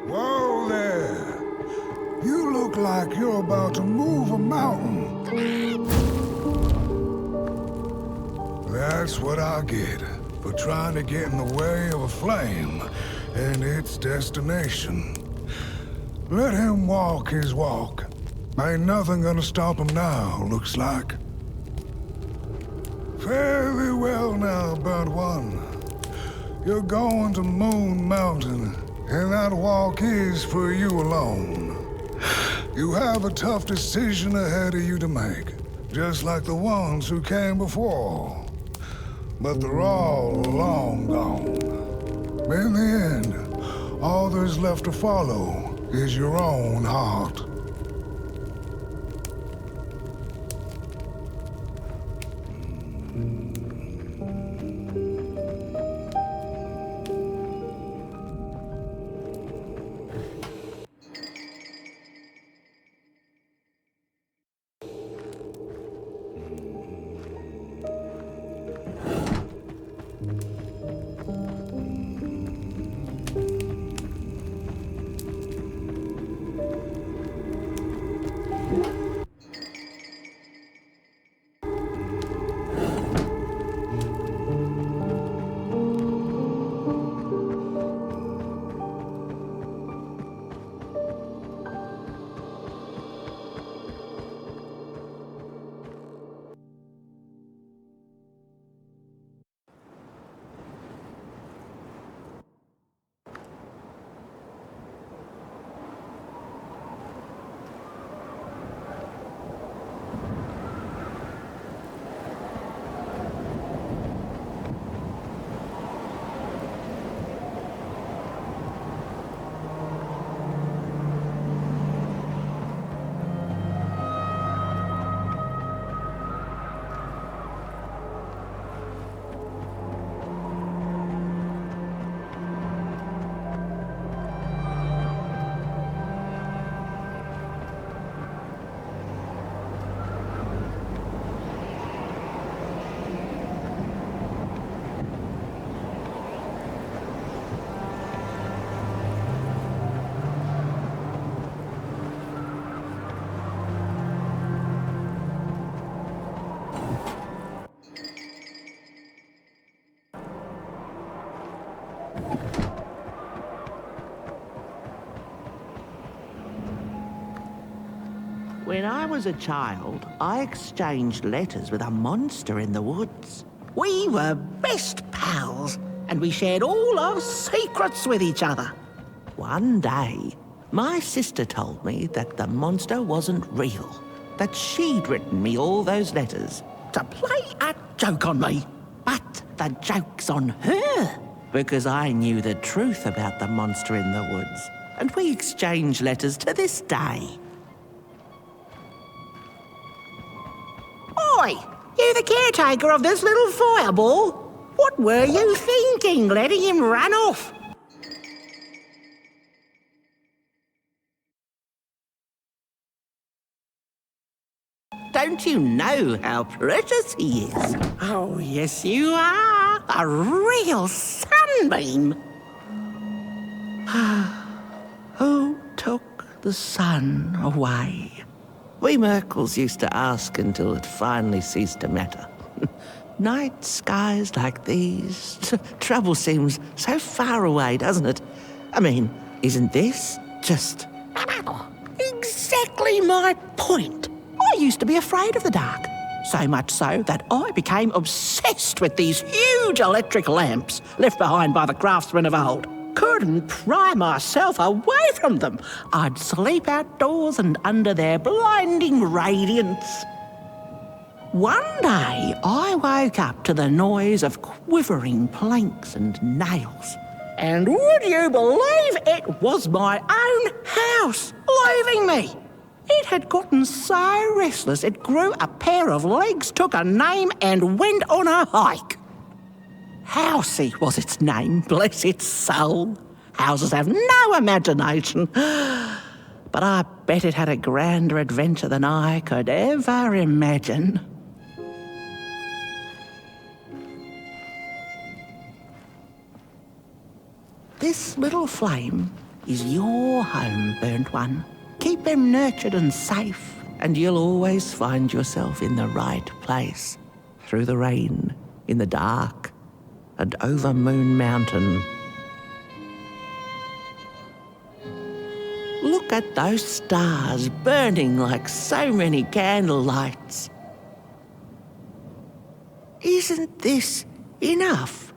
Whoa there! You look like you're about to move a mountain. That's what I get for trying to get in the way of a flame and its destination. Let him walk his walk. Ain't nothing gonna stop him now, looks like. Fare thee well now, burnt one. You're going to Moon Mountain, and that walk is for you alone. You have a tough decision ahead of you to make, just like the ones who came before. But they're all long gone. In the end, all there's left to follow is your own heart. When I was a child, I exchanged letters with a monster in the woods. We were best pals, and we shared all our secrets with each other. One day, my sister told me that the monster wasn't real, that she'd written me all those letters to play a joke on me. But the joke's on her, because I knew the truth about the monster in the woods, and we exchange letters to this day. Oi! You the caretaker of this little fireball? What were you thinking, letting him run off? Don't you know how precious he is? Oh, yes you are. A real sunbeam. Who took the sun away? We Merkles used to ask until it finally ceased to matter. Night skies like these, trouble seems so far away, doesn't it? I mean, isn't this just exactly my point? I used to be afraid of the dark, so much so that I became obsessed with these huge electric lamps left behind by the craftsmen of old. Couldn't pry myself away from them. I'd sleep outdoors and under their blinding radiance. One day, I woke up to the noise of quivering planks and nails. And would you believe it was my own house leaving me? It had gotten so restless it grew a pair of legs, took a name and went on a hike. Housey was its name, bless its soul. Houses have no imagination. But I bet it had a grander adventure than I could ever imagine. This little flame is your home, Burnt One. Keep them nurtured and safe, and you'll always find yourself in the right place. Through the rain, in the dark, and over Moon Mountain. Look at those stars burning like so many candle lights. Isn't this enough?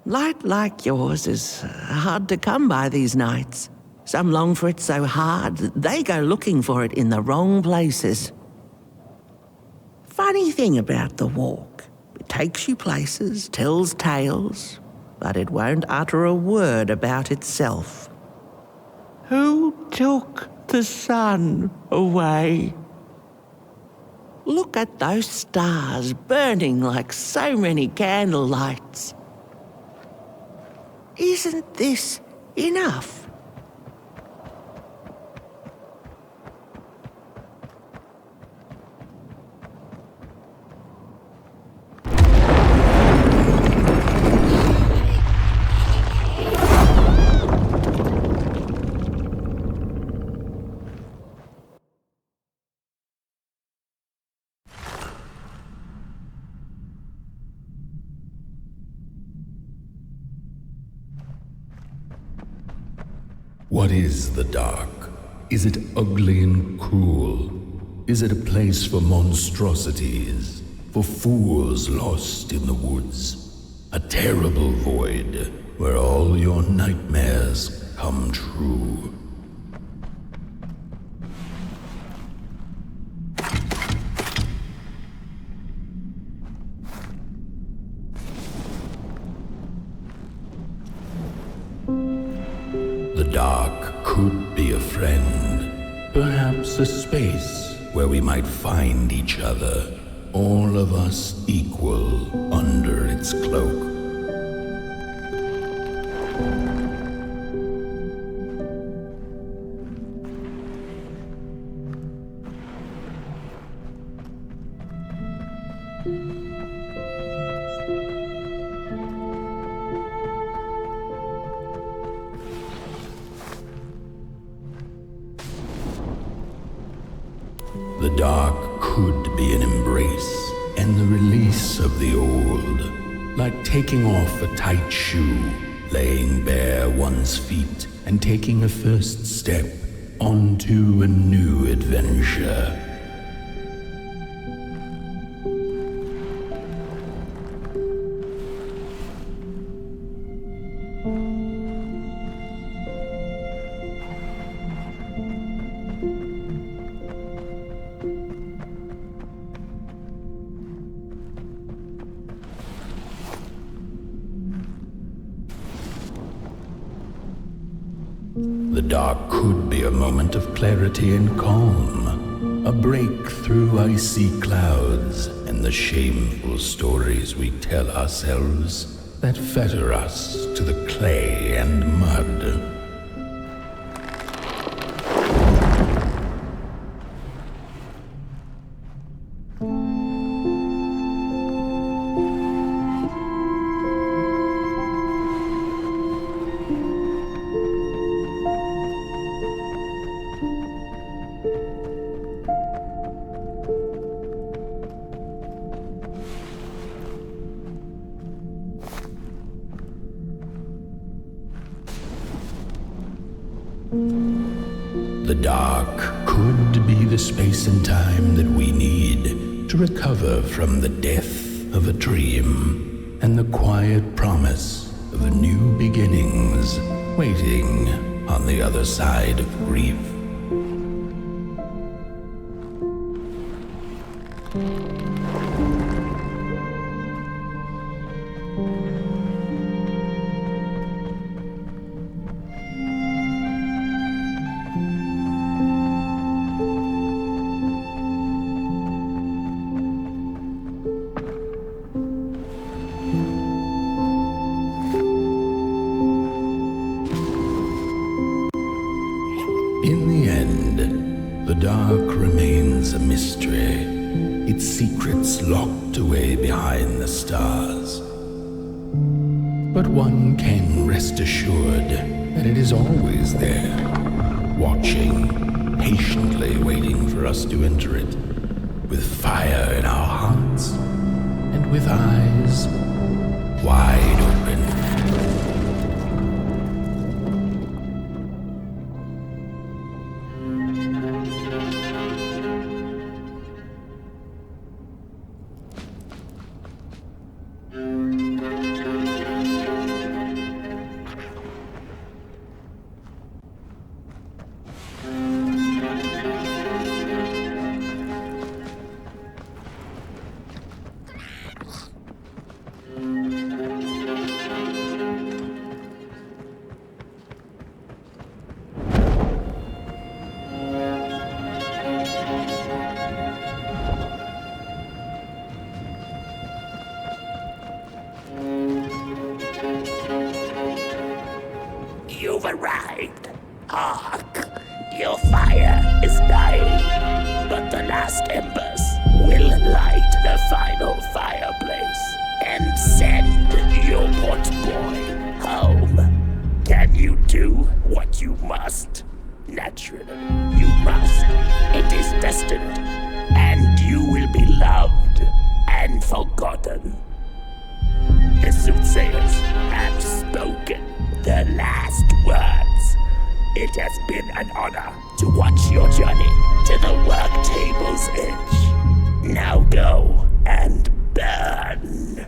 Light like yours is hard to come by these nights. Some long for it so hard, they go looking for it in the wrong places. Funny thing about the walk, it takes you places, tells tales, but it won't utter a word about itself. Who took the sun away? Look at those stars burning like so many candle lights. Isn't this enough? What is the dark? Is it ugly and cruel? Is it a place for monstrosities, for fools lost in the woods? A terrible void where all your nightmares come true. The dark could be a friend, perhaps a space where we might find each other, all of us equal under its cloak. The dark could be an embrace and the release of the old, like taking off a tight shoe, laying bare one's feet, and taking a first step onto a new adventure. The dark could be a moment of clarity and calm, a break through icy clouds and the shameful stories we tell ourselves that fetter us to the clay and mud. The dark could be the space and time that we need to recover from the death of a dream and the quiet promise of new beginnings waiting on the other side of grief. In the end, the dark remains a mystery, its secrets locked away behind the stars. But one can rest assured that it is always there, watching, patiently waiting for us to enter it, with fire in our hearts and with eyes wide open. You've arrived. Hark! Your fire is dying, but the last embers will light the final fireplace and send your pot boy home. Can you do what you must? Naturally, you must. It is destined, and you will be loved and forgotten. The soothsayers have spoken the last words. It has been an honor to watch your journey to the work table's edge. Now go and burn.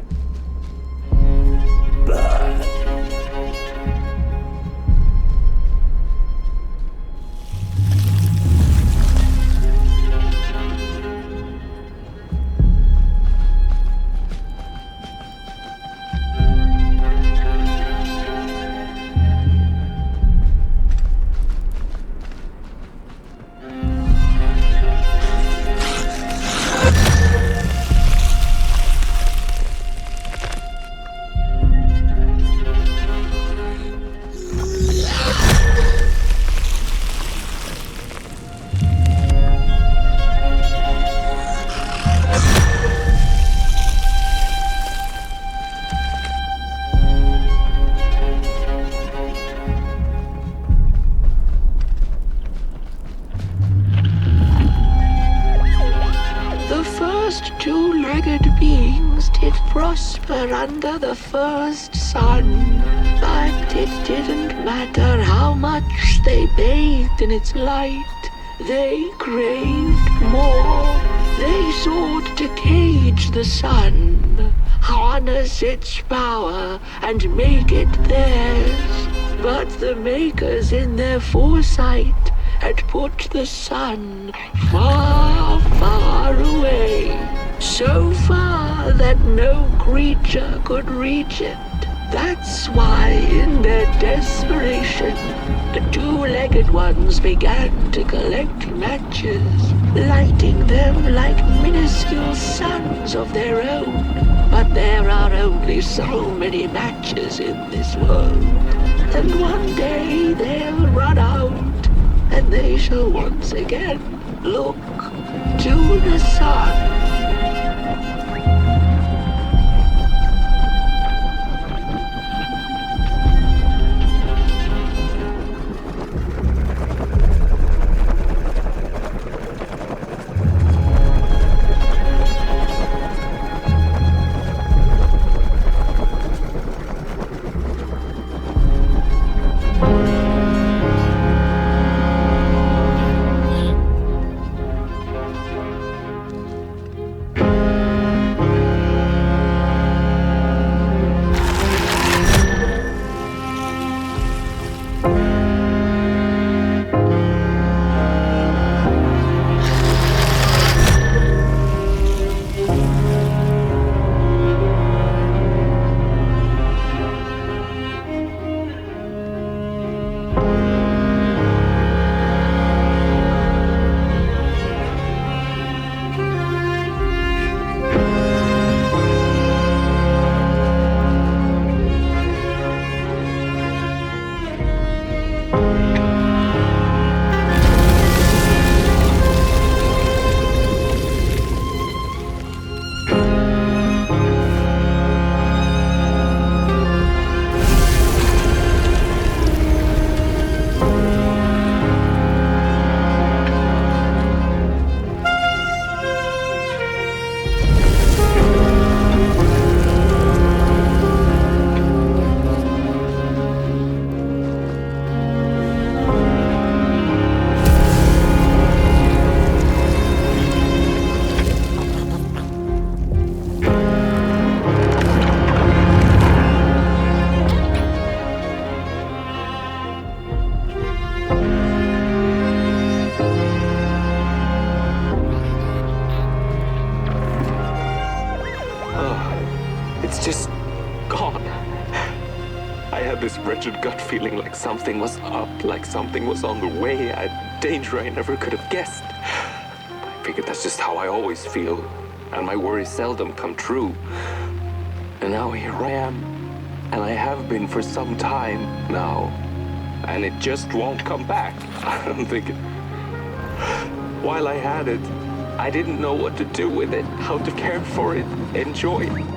Burn. Two-legged beings did prosper under the first sun, but it didn't matter how much they bathed in its light. They craved more. They sought to cage the sun, harness its power, and make it theirs. But the makers in their foresight had put the sun far, far away, so far that no creature could reach it. That's why, in their desperation, the two-legged ones began to collect matches, lighting them like minuscule suns of their own. But there are only so many matches in this world, and one day they'll run out, and they shall once again look to the sun. it's just gone. I had this wretched gut feeling like something was up, like something was on the way, a danger I never could have guessed. I figured that's just how I always feel, and my worries seldom come true. And now here I am, and I have been for some time now, and it just won't come back. I'm thinking, while I had it, I didn't know what to do with it, how to care for it, enjoy it.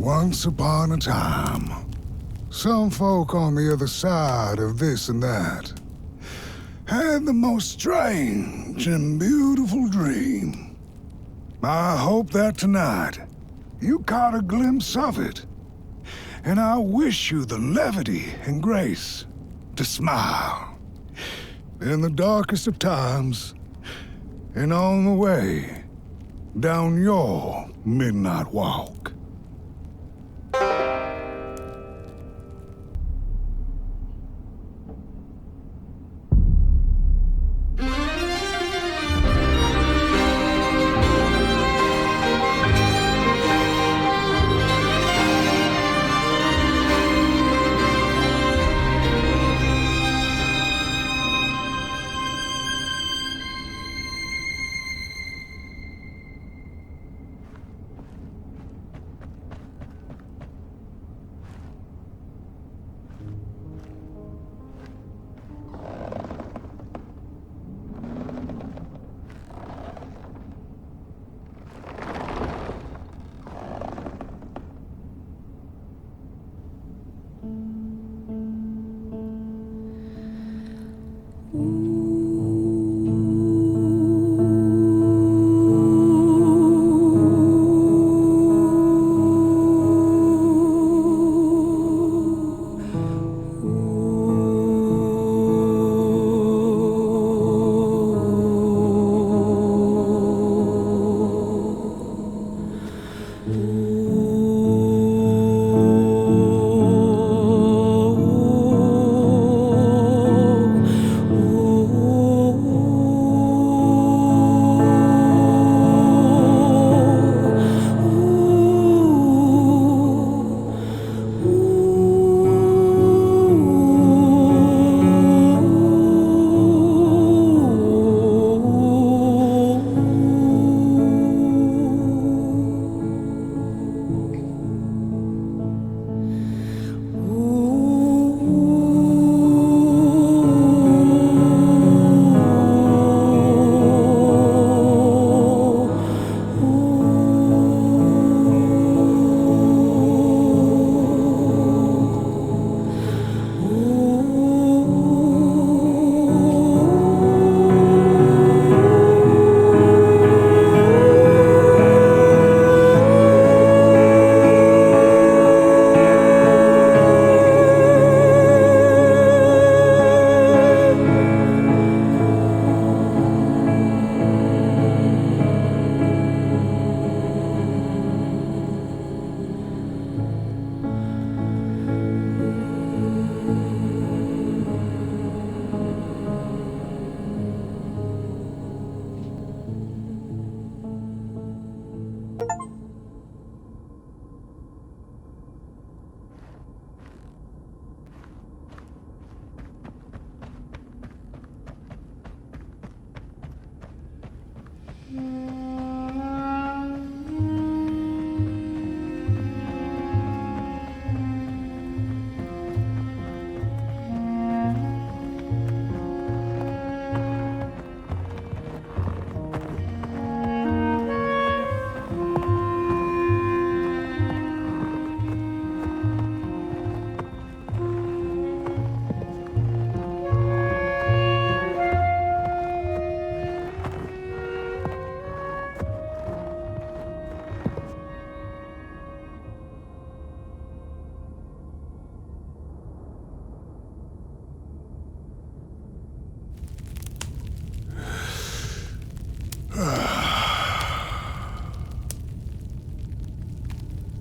Once upon a time, some folk on the other side of this and that had the most strange and beautiful dream. I hope that tonight You caught a glimpse of it. And I wish you the levity and grace to smile. In the darkest of times, and on the way down your midnight walk.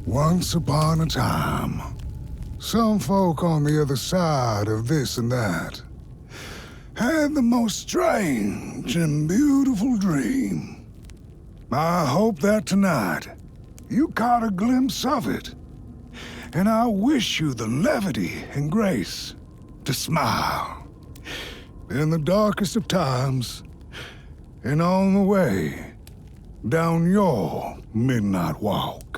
Once upon a time, some folk on the other side of this and that had the most strange and beautiful dream. I hope that tonight you caught a glimpse of it, and I wish you the levity and grace to smile in the darkest of times and on the way down your midnight walk.